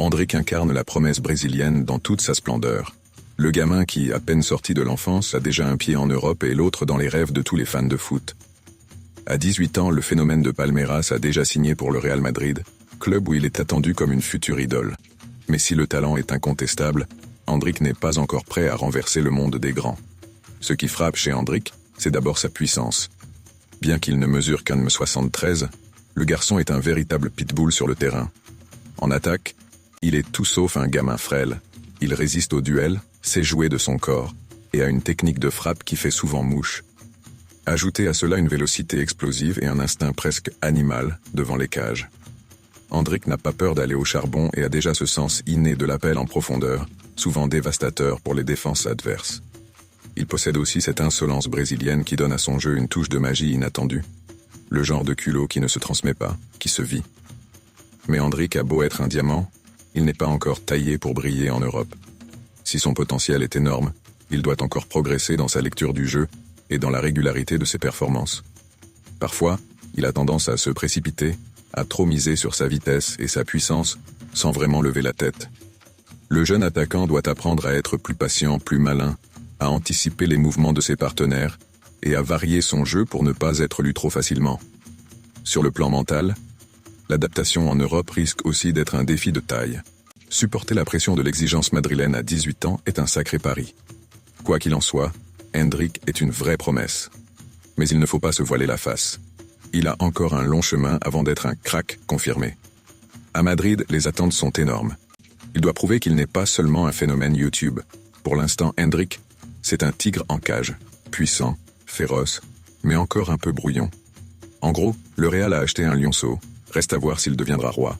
Endrick incarne la promesse brésilienne dans toute sa splendeur. Le gamin qui, à peine sorti de l'enfance, a déjà un pied en Europe et l'autre dans les rêves de tous les fans de foot. À 18 ans, le phénomène de Palmeiras a déjà signé pour le Real Madrid, club où il est attendu comme une future idole. Mais si le talent est incontestable, Endrick n'est pas encore prêt à renverser le monde des grands. Ce qui frappe chez Endrick, c'est d'abord sa puissance. Bien qu'il ne mesure qu'1,73 m, le garçon est un véritable pitbull sur le terrain. En attaque, il est tout sauf un gamin frêle. Il résiste au duel, sait jouer de son corps, et a une technique de frappe qui fait souvent mouche. Ajoutez à cela une vélocité explosive et un instinct presque animal devant les cages. Endrick n'a pas peur d'aller au charbon et a déjà ce sens inné de l'appel en profondeur, souvent dévastateur pour les défenses adverses. Il possède aussi cette insolence brésilienne qui donne à son jeu une touche de magie inattendue. Le genre de culot qui ne se transmet pas, qui se vit. Mais Endrick a beau être un diamant, il n'est pas encore taillé pour briller en Europe. Si son potentiel est énorme, il doit encore progresser dans sa lecture du jeu et dans la régularité de ses performances. Parfois, il a tendance à se précipiter, à trop miser sur sa vitesse et sa puissance, sans vraiment lever la tête. Le jeune attaquant doit apprendre à être plus patient, plus malin, à anticiper les mouvements de ses partenaires et à varier son jeu pour ne pas être lu trop facilement. Sur le plan mental, l'adaptation en Europe risque aussi d'être un défi de taille. Supporter la pression de l'exigence madrilène à 18 ans est un sacré pari. Quoi qu'il en soit, Endrick est une vraie promesse. Mais il ne faut pas se voiler la face. Il a encore un long chemin avant d'être un crack confirmé. À Madrid, les attentes sont énormes. Il doit prouver qu'il n'est pas seulement un phénomène YouTube. Pour l'instant, Endrick, c'est un tigre en cage, puissant, féroce, mais encore un peu brouillon. En gros, le Real a acheté un lionceau, reste à voir s'il deviendra roi.